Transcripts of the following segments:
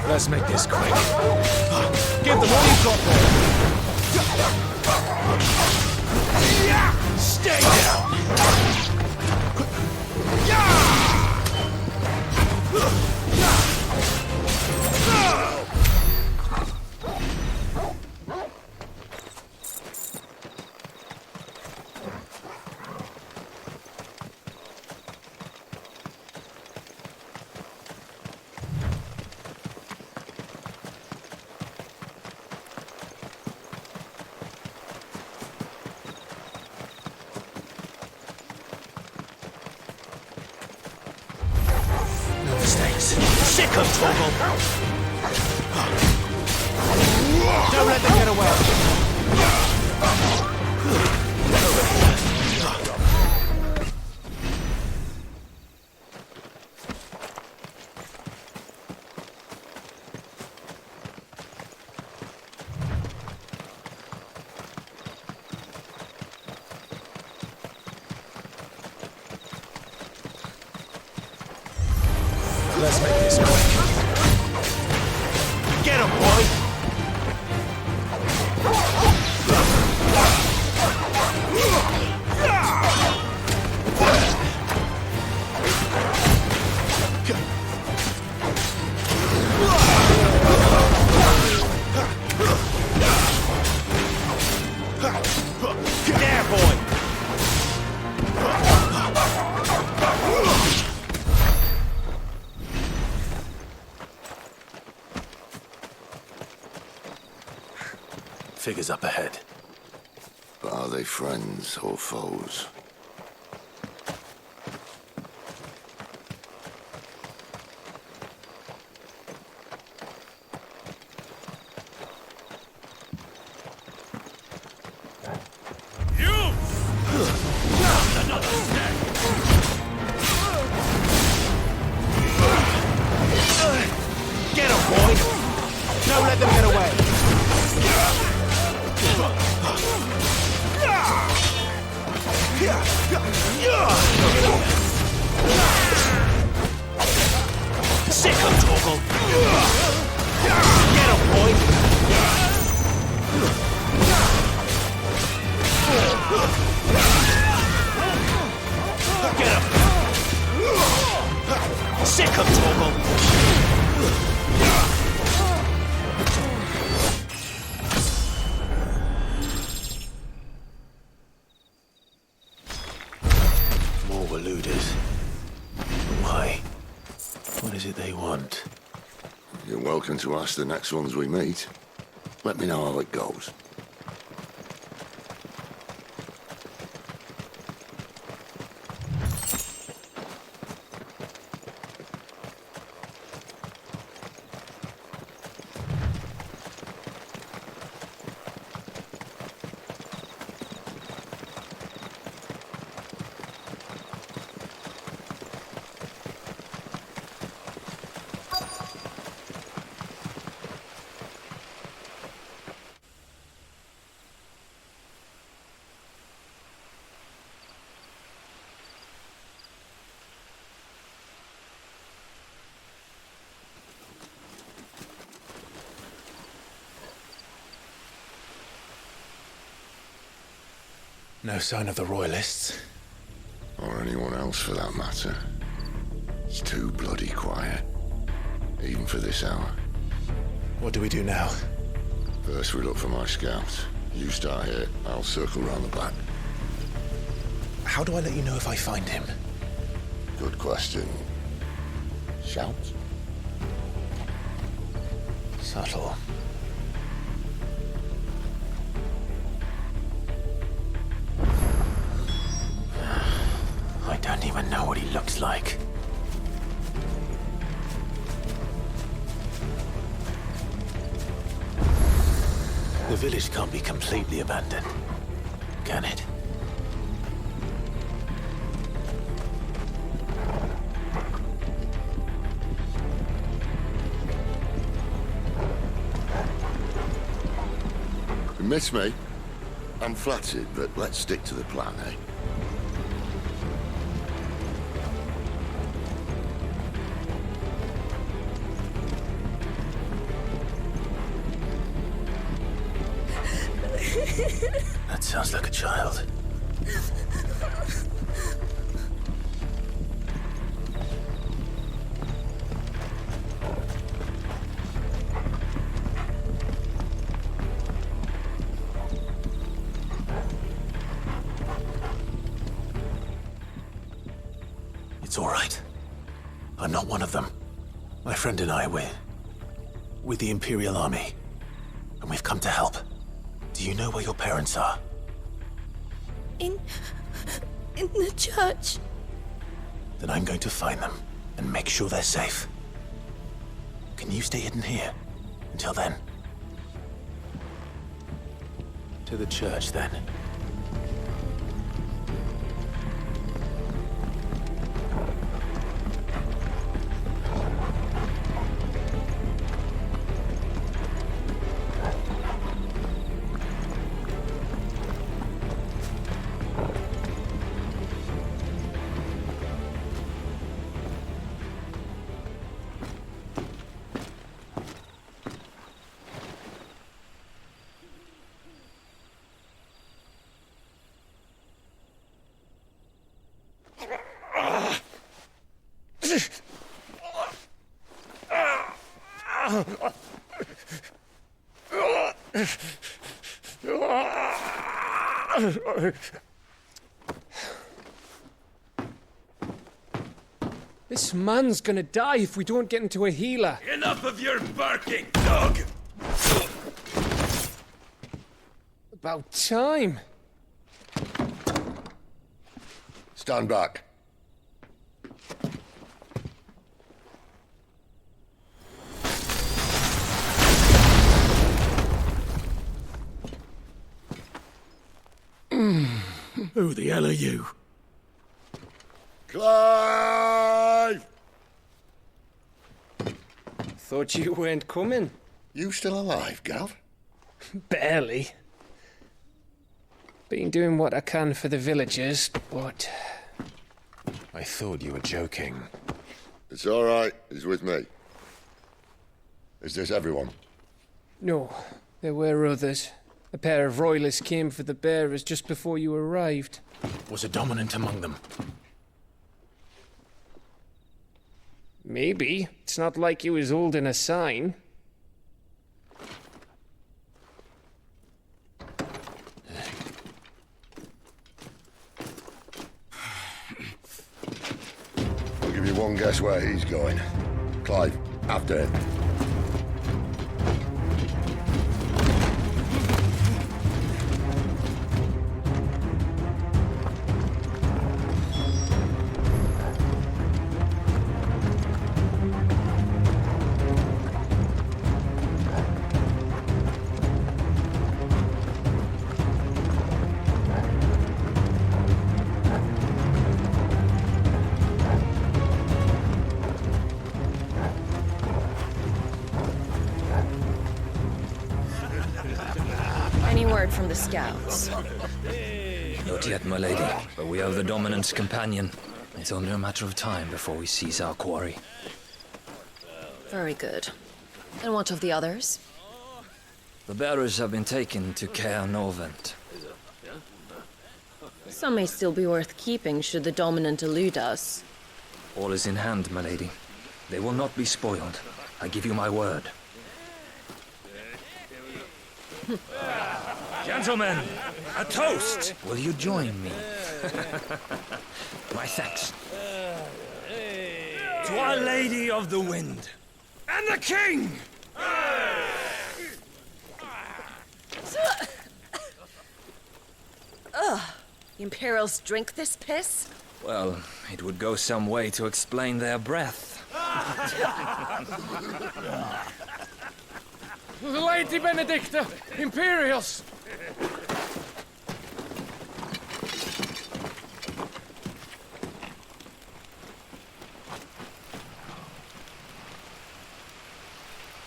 Let's make this quick. Give them all you've got there. Stay down! Sick of Toggle! Don't let them get away! Let's make this quick. Get him, boy! There, boy! Figures up ahead. But are they friends or foes? Get him, boy! Don't let them get away! Sick of Toggle! Get him, boy! Get him! Sick of Toggle! More were looters. Why? What is it they want? You're welcome to ask the next ones we meet. Let me know how it goes. No sign of the Royalists. Or anyone else for that matter. It's too bloody quiet. Even for this hour. What do we do now? First we look for my scouts. You start here, I'll circle round the back. How do I let you know if I find him? Good question. Shout? Subtle. I don't even know what he looks like. The village can't be completely abandoned, can it? You miss me? I'm flattered, but let's stick to the plan, eh? sounds like a child. It's all right. I'm not one of them. My friend and I, we're with the Imperial Army, and we've come to help. Do you know where your parents are? In the church. Then I'm going to find them and make sure they're safe. Can you stay hidden here until then? To the church, then. This man's gonna die if we don't get into a healer. Enough of your barking, dog! About time. Stand back. Who the hell are you? Clive! Thought you weren't coming. You still alive, Gav? Barely. Been doing what I can for the villagers, but... I thought you were joking. It's all right. He's with me. Is this everyone? No, there were others. A pair of royalists came for the bearers just before you arrived. Was a dominant among them? Maybe. It's not like he was holding a sign. I'll give you one guess where he's going. Clive, after him. Any word from the scouts? Not yet, my lady, but we have the Dominant's companion. It's only a matter of time before we seize our quarry. Very good. And what of the others? The bearers have been taken to Caer Norvent. Some may still be worth keeping should the dominant elude us. All is in hand, my lady. They will not be spoiled. I give you my word. Gentlemen, a toast! Will you join me? My thanks. To Our Lady of the Wind. And the King! Ugh. The Imperials drink this piss? Well, it would go some way to explain their breath. Lady Benedicta! Imperials!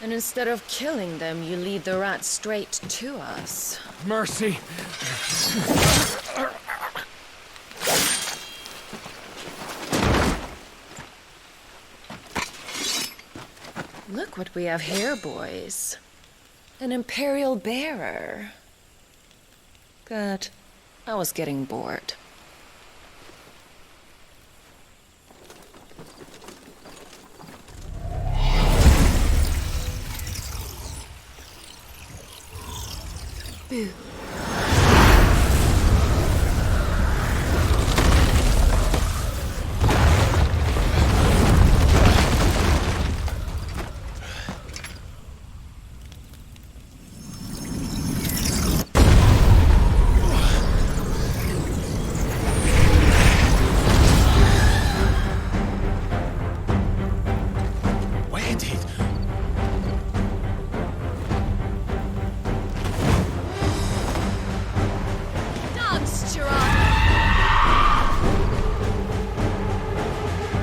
And instead of killing them, you lead the rats straight to us. Mercy! Look what we have here, boys. An Imperial bearer. Good. I was getting bored. Boo.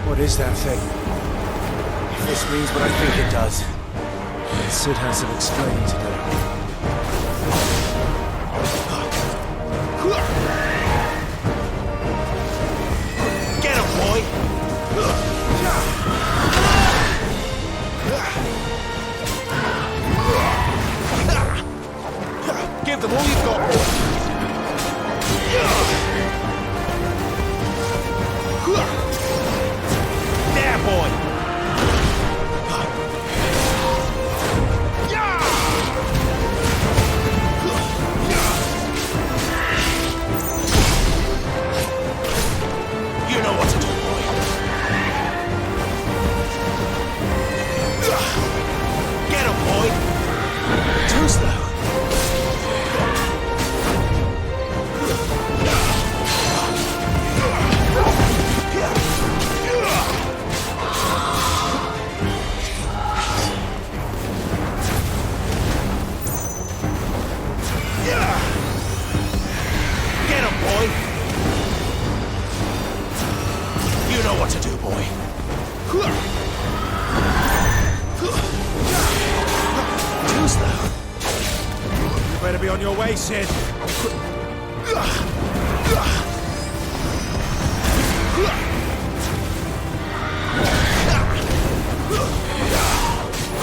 What is that thing? If this means what I think it does, then Sid has some explaining to do. Get him, boy! Give them all you've got, boy! There, boy! You know what to do, boy. Get him, boy! Too slow. Get him, boy! You know what to do, boy. Too slow. You better be on your way, Sid.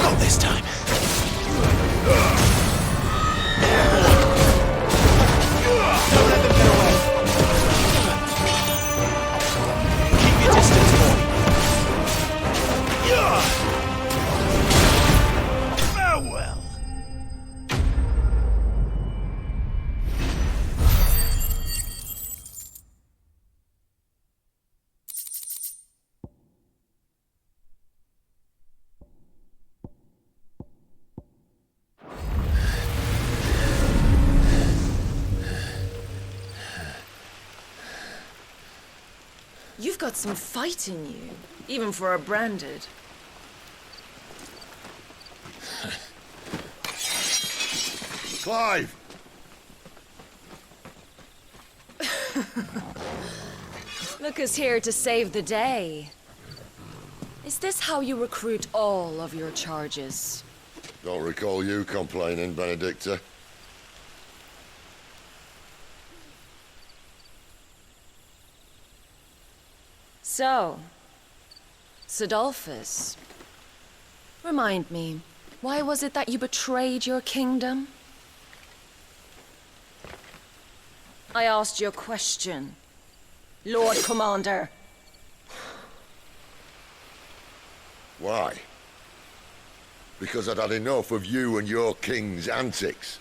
Not this time. Don't let them get away. Keep your distance, boy. Farewell. You've got some fight in you, even for a branded. Clive! Look who's here to save the day. Is this how you recruit all of your charges? Don't recall you complaining, Benedicta. So, Sidolphus, remind me, why was it that you betrayed your kingdom? I asked you a question, Lord Commander. Why? Because I'd had enough of you and your king's antics.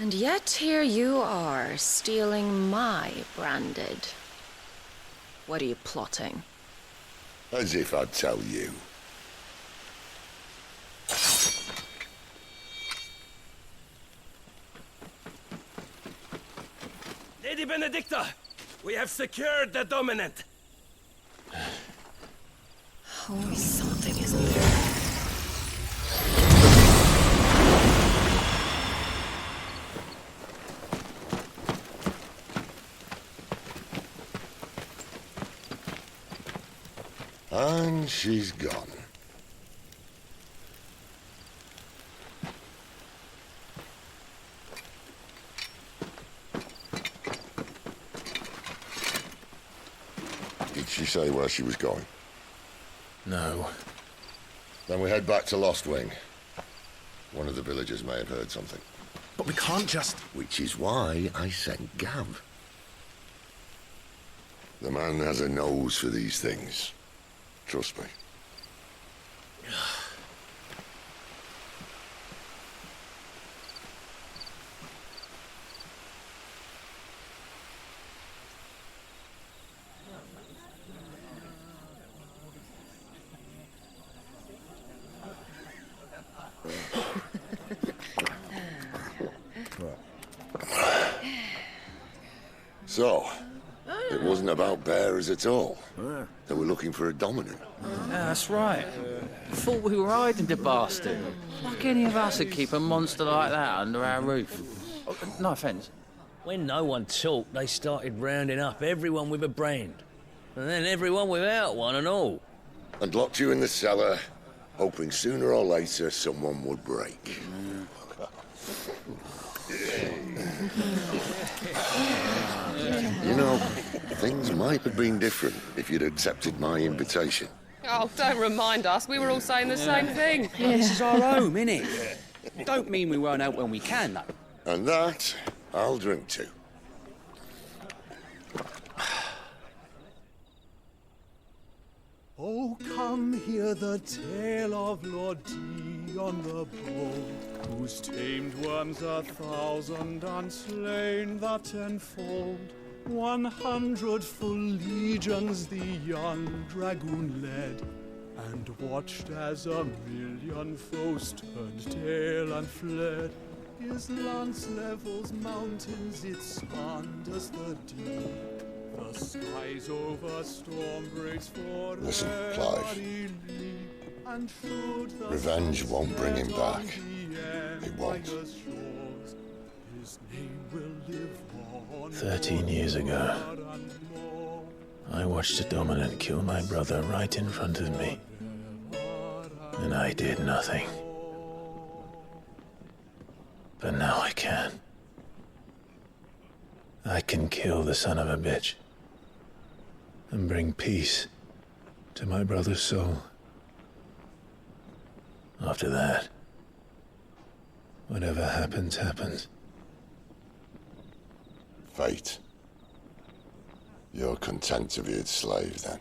And yet here you are, stealing my branded. What are you plotting? As if I'd tell you. Lady Benedicta, we have secured the dominant. Oh, something isn't there. And she's gone. Did she say where she was going? No. Then we head back to Lost Wing. One of the villagers may have heard something. But we can't just... Which is why I sent Gav. The man has a nose for these things. Trust me. So, it wasn't about bearers at all. They were looking for a dominant. Yeah, that's right. Thought we were hiding the bastard. Like any of us would keep a monster like that under our roof. Oh, no offence. When no one talked, they started rounding up everyone with a brand. And then everyone without one and all. And locked you in the cellar, hoping sooner or later someone would break. You know, things might have been different if you'd accepted my invitation. Oh, don't remind us. We were all saying the same thing. This is our home, innit? Don't mean we won't out when we can, though. And that, I'll drink to. Oh, come hear the tale of Lord Dion the Bold, who's tamed worms 1,000 and slain the 10-fold. 100 full legions the young dragoon led, and watched as 1,000,000 foes turned tail and fled. His lance levels mountains, it spanders the deep. The skies over storm breaks for Listen, Clive. Revenge won't bring him back. It won't. 13 years ago, I watched a dominant kill my brother right in front of me. And I did nothing. But now I can. I can kill the son of a bitch. And bring peace to my brother's soul. After that, whatever happens, happens. Fate. You're content to be its slave, then?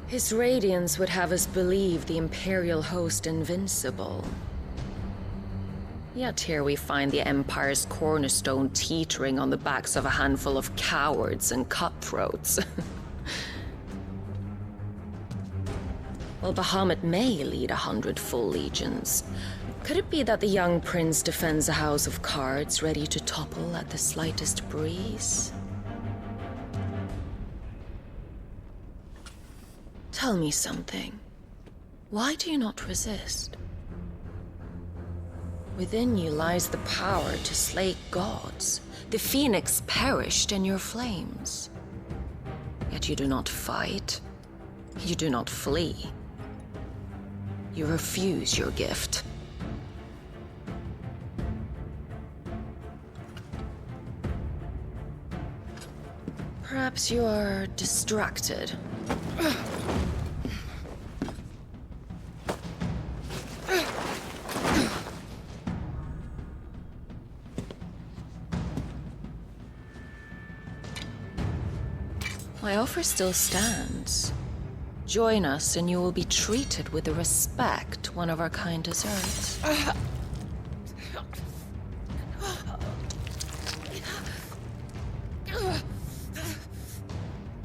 His radiance would have us believe the Imperial host invincible. Yet here we find the Empire's cornerstone teetering on the backs of a handful of cowards and cutthroats. Well, Bahamut may lead 100 full legions. Could it be that the young prince defends a house of cards ready to topple at the slightest breeze? Tell me something. Why do you not resist? Within you lies the power to slay gods. The phoenix perished in your flames. Yet you do not fight. You do not flee. You refuse your gift. Perhaps you are distracted. My offer still stands. Join us and you will be treated with the respect one of our kind deserves.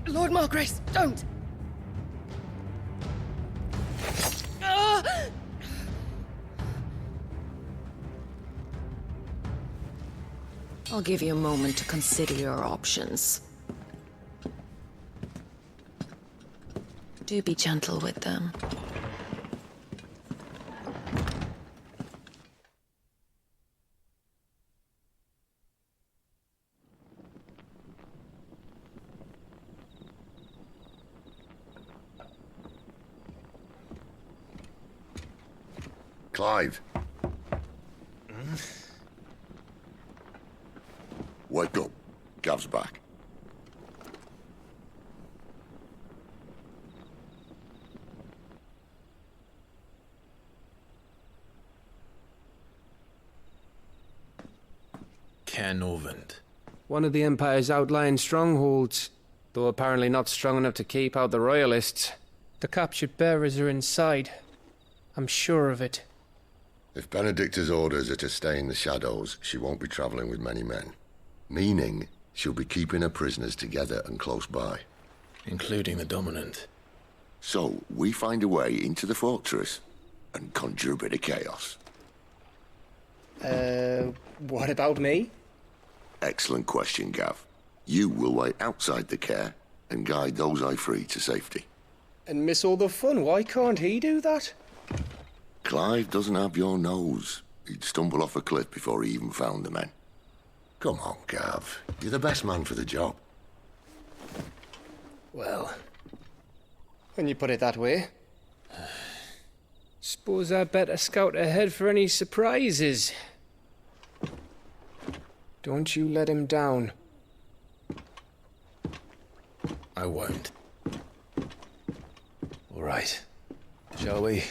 Lord Margrace, don't! I'll give you a moment to consider your options. Do be gentle with them. Clive. Wake up. Gav's back. Cairnorvend. One of the Empire's outlying strongholds, though apparently not strong enough to keep out the Royalists. The captured bearers are inside. I'm sure of it. If Benedicta's orders are to stay in the shadows, she won't be travelling with many men. Meaning, she'll be keeping her prisoners together and close by. Including the Dominant. So, we find a way into the fortress and conjure a bit of chaos. What about me? Excellent question, Gav. You will wait outside the care and guide those I free to safety. And miss all the fun. Why can't he do that? Clive doesn't have your nose. He'd stumble off a cliff before he even found the men. Come on, Gav. You're the best man for the job. Well, when you put it that way. Suppose I'd better scout ahead for any surprises. Don't you let him down. I won't. All right. Shall we?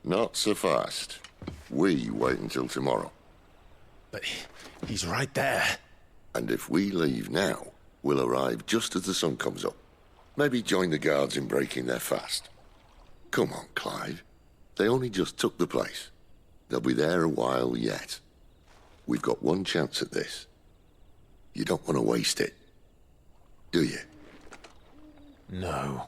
Not so fast. We wait until tomorrow. But he's right there. And if we leave now, we'll arrive just as the sun comes up. Maybe join the guards in breaking their fast. Come on, Clive. They only just took the place. They'll be there a while yet. We've got one chance at this. You don't want to waste it, do you? No.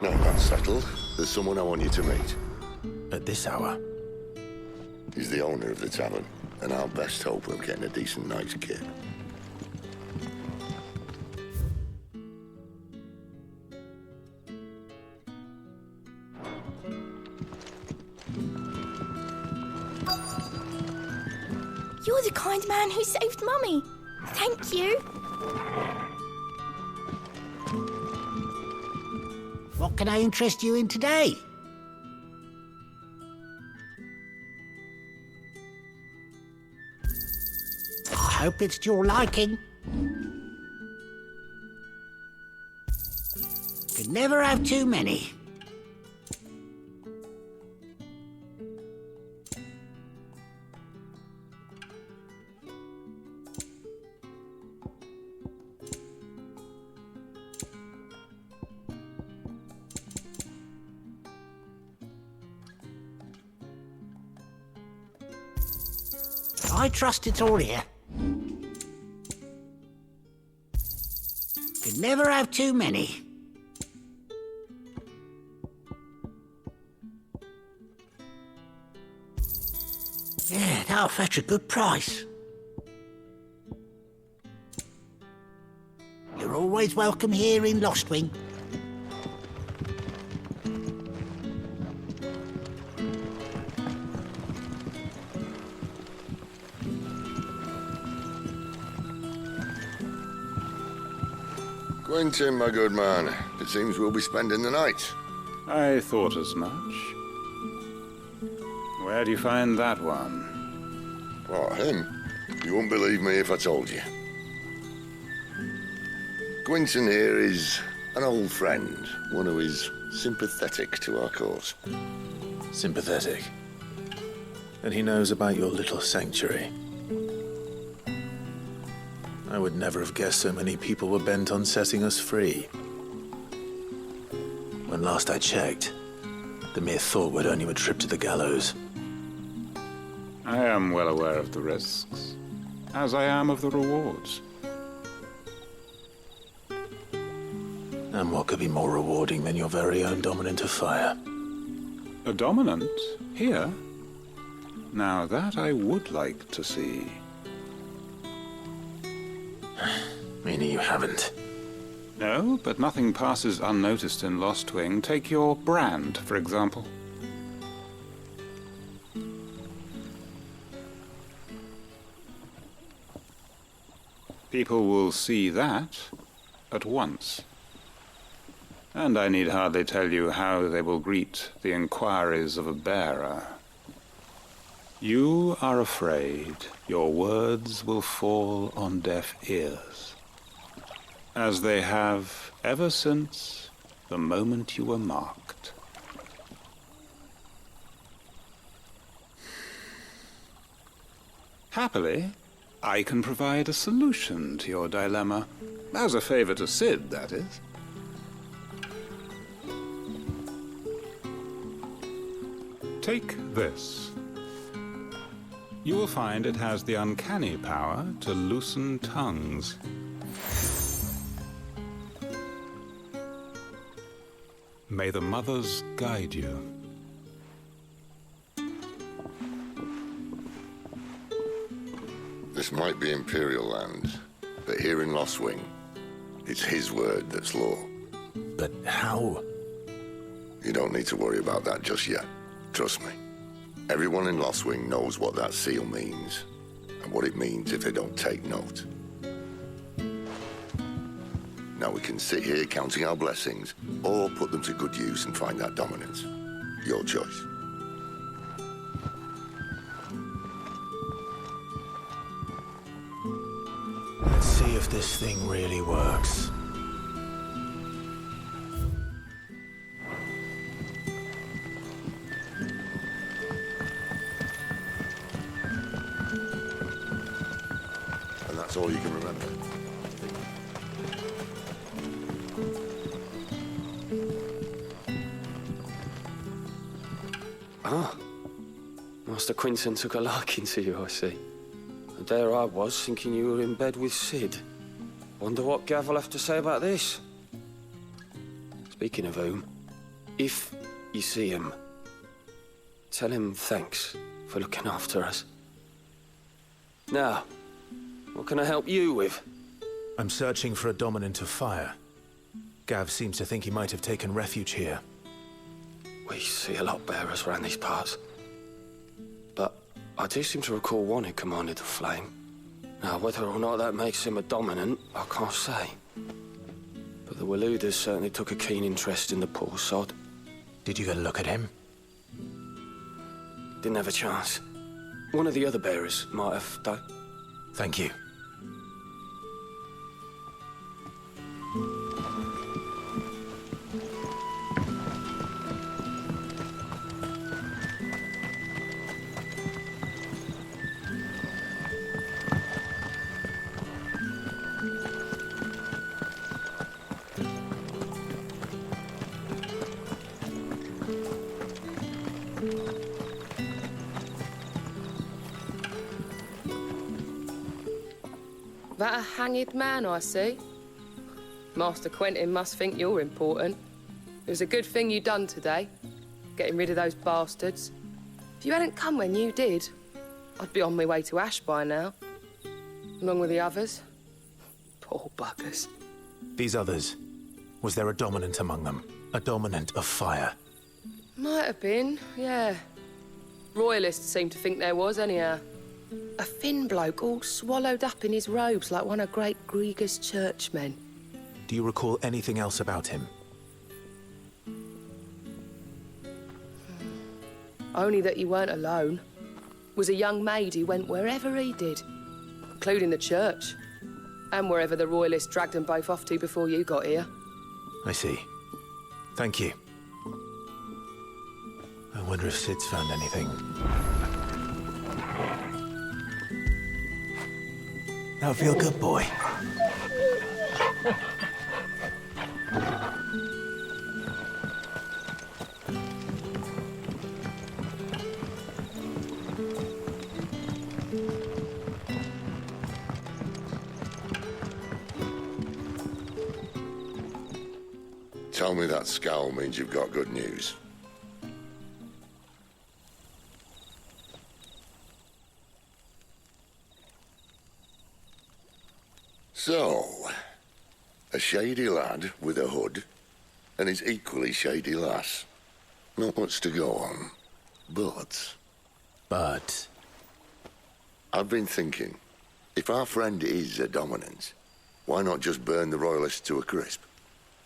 No, that's settled. There's someone I want you to meet. At this hour? He's the owner of the tavern, and our best hope of getting a decent night's kip. You're the kind man who saved Mummy. Thank you. What can I interest you in today? I hope it's to your liking. Could never have too many. I trust it's all here. Could never have too many. Yeah, that'll fetch a good price. You're always welcome here in Lostwing. Quentin, my good man. It seems we'll be spending the night. I thought as much. Where do you find that one? What, him? You wouldn't believe me if I told you. Quentin here is an old friend, one who is sympathetic to our cause. Sympathetic. And he knows about your little sanctuary. I would never have guessed so many people were bent on setting us free. When last I checked, the mere thought would earn you a trip to the gallows. I am well aware of the risks, as I am of the rewards. And what could be more rewarding than your very own dominant of fire? A dominant? Here? Now that I would like to see. Meaning you haven't? No, but nothing passes unnoticed in Lost Wing. Take your brand, for example. People will see that at once. And I need hardly tell you how they will greet the inquiries of a bearer. You are afraid your words will fall on deaf ears, as they have ever since the moment you were marked. Happily, I can provide a solution to your dilemma. As a favor to Sid, that is. Take this. You will find it has the uncanny power to loosen tongues. May the mothers guide you. This might be Imperial land, but here in Lost Wing, it's his word that's law. But how? You don't need to worry about that just yet. Trust me. Everyone in Lost Wing knows what that seal means, and what it means if they don't take note. Now we can sit here counting our blessings, or put them to good use and find that dominance. Your choice. Let's see if this thing really works. And that's all you can remember. Ah. Master Quinton took a liking to you, I see. And there I was, thinking you were in bed with Sid. Wonder what Gav will have to say about this. Speaking of whom, if you see him, tell him thanks for looking after us. Now, what can I help you with? I'm searching for a dominant of fire. Gav seems to think he might have taken refuge here. We see a lot bearers around these parts. But I do seem to recall one who commanded the flame. Now, whether or not that makes him a dominant, I can't say. But the Waluders certainly took a keen interest in the poor sod. Did you get a look at him? Didn't have a chance. One of the other bearers might have, though. Thank you. That a hanged man, I see. Master Quentin must think you're important. It was a good thing you done today, getting rid of those bastards. If you hadn't come when you did, I'd be on my way to Ash by now, along with the others. Poor buggers. These others, was there a dominant among them? A dominant of fire? Might have been, yeah. Royalists seem to think there was, anyhow. A thin bloke all swallowed up in his robes like one of Great Gregor's churchmen. Do you recall anything else about him? Only that he weren't alone. Was a young maid who went wherever he did, including the church, and wherever the Royalists dragged them both off to before you got here. I see. Thank you. I wonder if Sid's found anything. Now feel good, boy. Tell me that scowl means you've got good news. So, a shady lad with a hood, and his equally shady lass. Not much to go on, but... But? I've been thinking, if our friend is a dominant, why not just burn the Royalists to a crisp?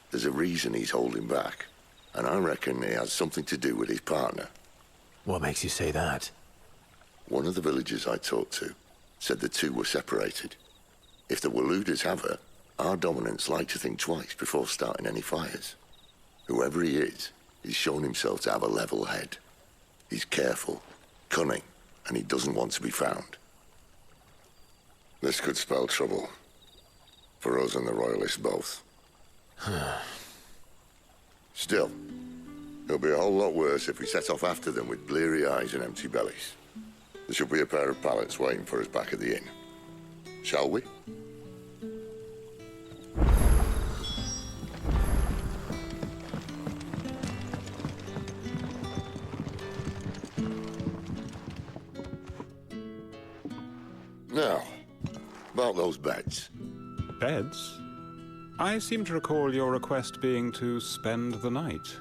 There's a reason he's holding back, and I reckon he has something to do with his partner. What makes you say that? One of the villagers I talked to said the two were separated. If the Waluders have her, our dominants like to think twice before starting any fires. Whoever he is, he's shown himself to have a level head. He's careful, cunning, and he doesn't want to be found. This could spell trouble. For us and the Royalists both. Still, it'll be a whole lot worse if we set off after them with bleary eyes and empty bellies. There should be a pair of pallets waiting for us back at the inn. Shall we? Now, about those beds. Beds? I seem to recall your request being to spend the night.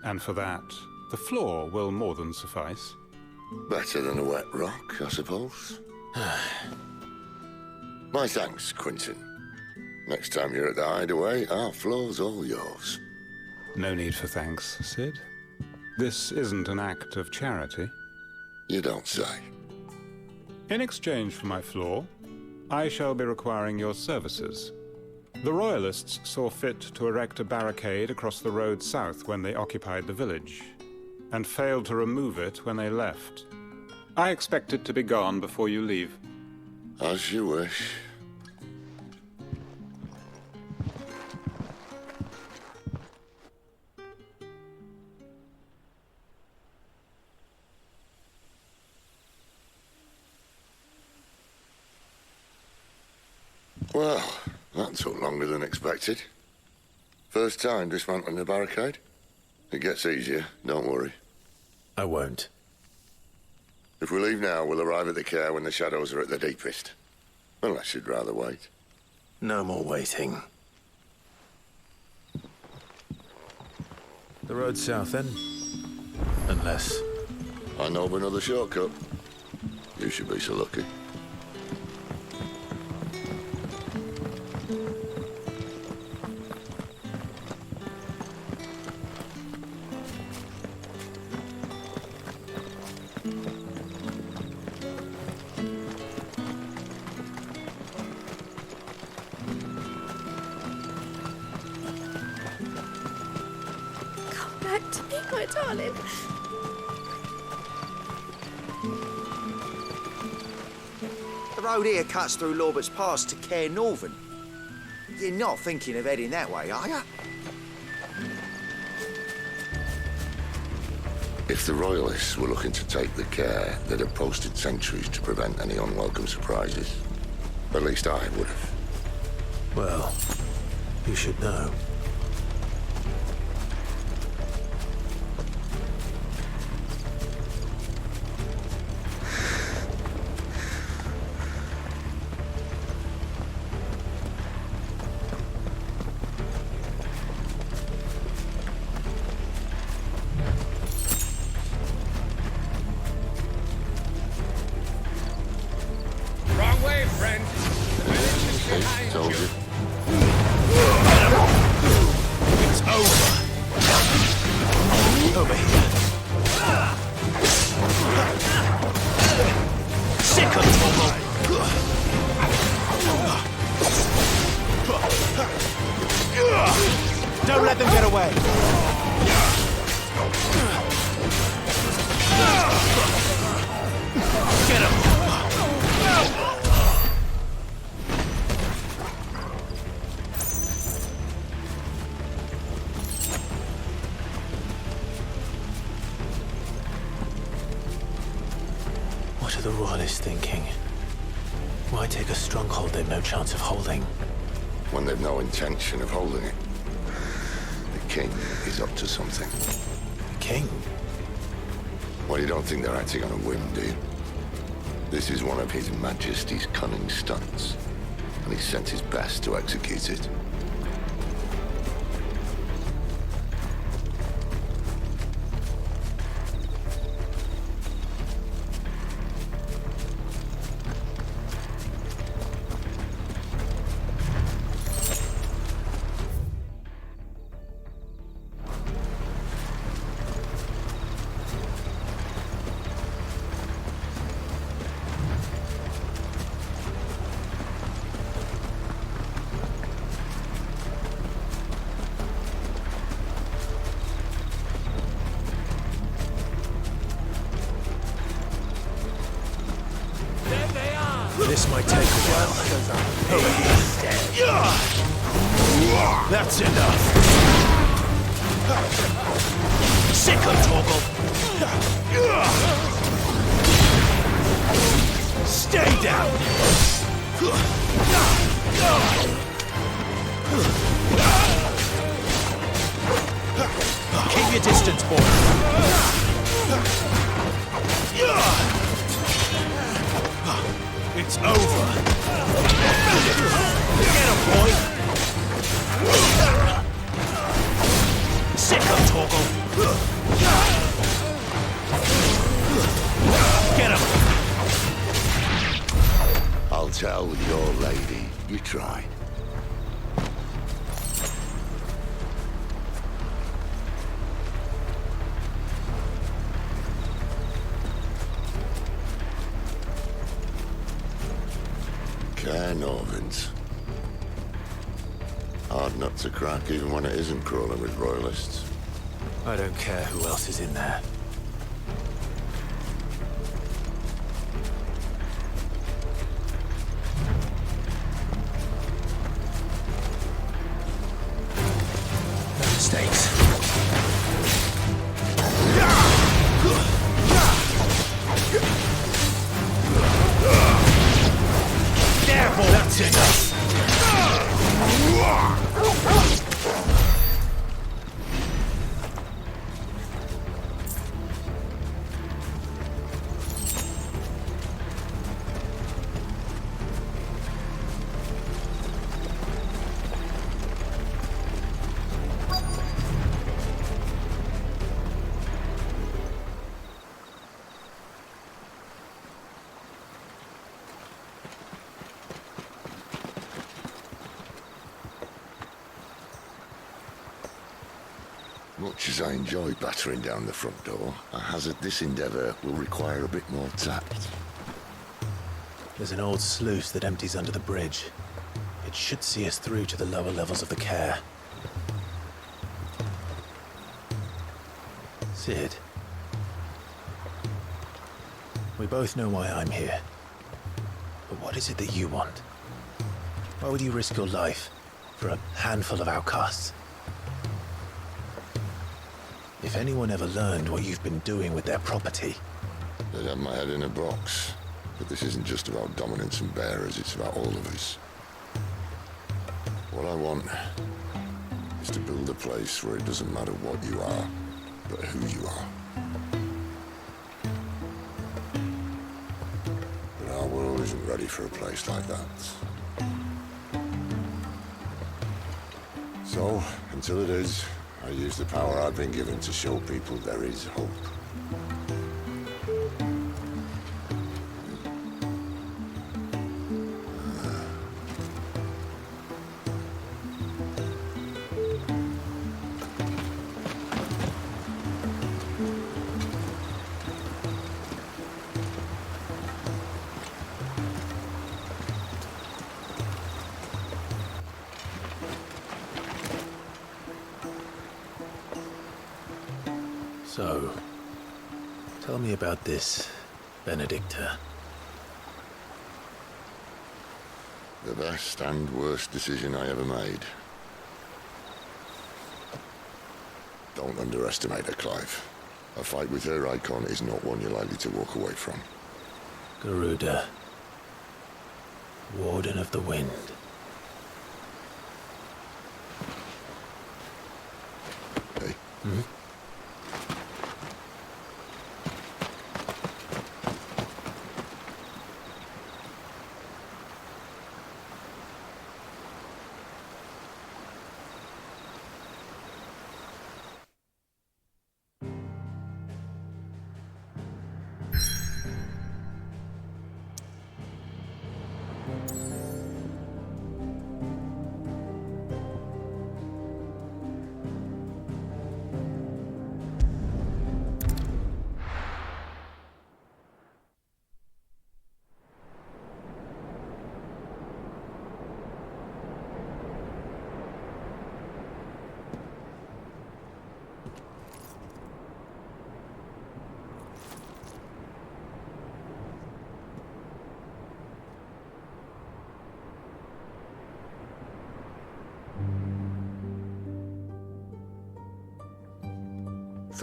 And for that, the floor will more than suffice. Better than a wet rock, I suppose. My thanks, Quentin. Next time you're at the hideaway, our floor's all yours. No need for thanks, Sid. This isn't an act of charity. You don't say. In exchange for my floor, I shall be requiring your services. The Royalists saw fit to erect a barricade across the road south when they occupied the village, and failed to remove it when they left. I expect it to be gone before you leave. As you wish. Well, that took longer than expected. First time dismantling the barricade? It gets easier, don't worry. I won't. If we leave now, we'll arrive at the care when the shadows are at their deepest. Unless you'd rather wait. No more waiting. The road south, then? Unless... I know of another shortcut. You should be so lucky. My darling. The road here cuts through Lorbert's Pass to Care Northern. You're not thinking of heading that way, are you? If the Royalists were looking to take the care, they'd have posted sentries to prevent any unwelcome surprises. At least I would have. Well, you should know. Don't let them get away! Get him! What are the Royalists thinking? Why take a stronghold they've no chance of holding? When they've no intention of holding it. The king is up to something. The king? Well, you don't think they're acting on a whim, do you? This is one of His Majesty's cunning stunts. and he sent his best to execute it. This might take a while. That's enough. Sick of Torgal. Stay down. Keep your distance, boy. It's over. Get him, boy. Sick of Torgal. Get him. I'll tell your lady you tried. Norvins. Hard nut to crack even when it isn't crawling with royalists. I don't care who else is in there. No mistakes. That's enough! Much as I enjoy battering down the front door, I hazard this endeavour will require a bit more tact. There's an old sluice that empties under the bridge. It should see us through to the lower levels of the care. Sid. We both know why I'm here. But what is it that you want? Why would you risk your life for a handful of outcasts? If anyone ever learned what you've been doing with their property... They'd have my head in a box. But this isn't just about dominance and bearers, it's about all of us. What I want is to build a place where it doesn't matter what you are, but who you are. But our world isn't ready for a place like that. So, until it is, I use the power I've been given to show people there is hope. So, tell me about this Benedicta. The best and worst decision I ever made. Don't underestimate her, Clive. A fight with her icon is not one you're likely to walk away from. Garuda. Warden of the Wind. Hey? Hmm?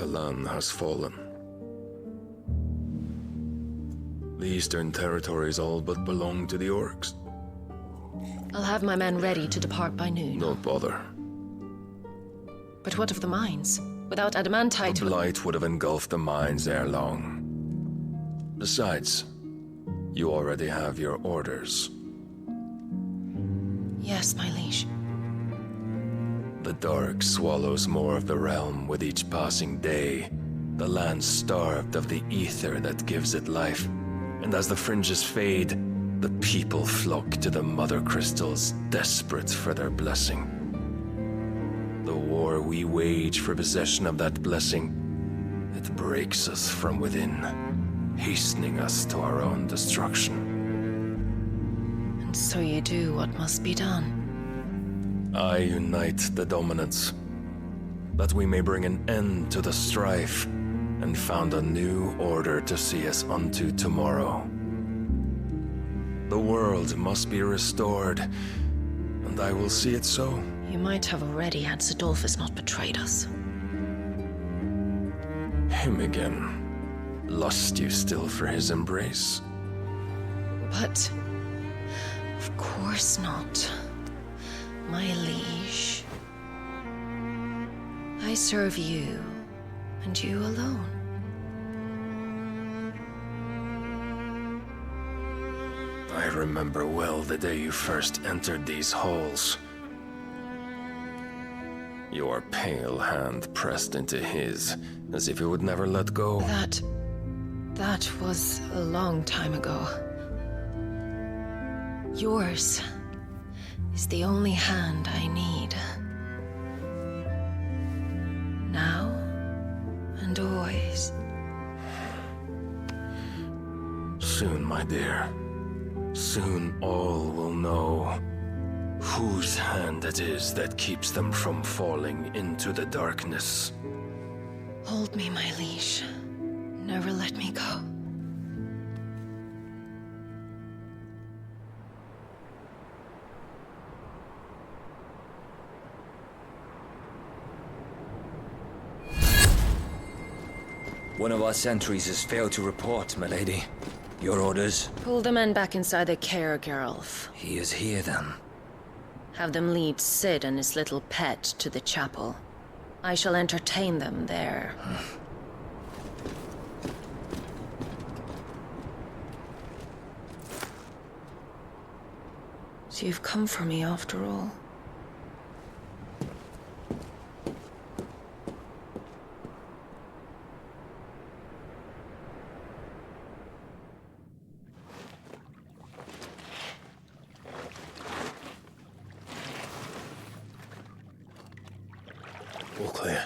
Catalan has fallen. The Eastern territories all but belong to the orcs. I'll have my men ready to depart by noon. Don't bother. But what of the mines? Without adamantite... The blight would have engulfed the mines ere long. Besides, you already have your orders. Yes, my liege. The dark swallows more of the realm with each passing day. The land starved of the ether that gives it life. And as the fringes fade, the people flock to the mother crystals, desperate for their blessing. The war we wage for possession of that blessing, it breaks us from within, hastening us to our own destruction. And so you do what must be done. I unite the dominants, that we may bring an end to the strife, and found a new order to see us unto tomorrow. The world must be restored, and I will see it so. You might have already had Sidolphus not betrayed us. Him again. Lust you still for his embrace? But... of course not. My liege. I serve you, and you alone. I remember well the day you first entered these halls. Your pale hand pressed into his, as if it would never let go. That was a long time ago. Yours is the only hand I need. Now and always. Soon, my dear. Soon all will know whose hand it is that keeps them from falling into the darkness. Hold me, my liege. Never let me go. One of our sentries has failed to report, my lady. Your orders? Pull the men back inside the care, Geralf. He is here, then. Have them lead Sid and his little pet to the chapel. I shall entertain them there. So you've come for me after all. All clear.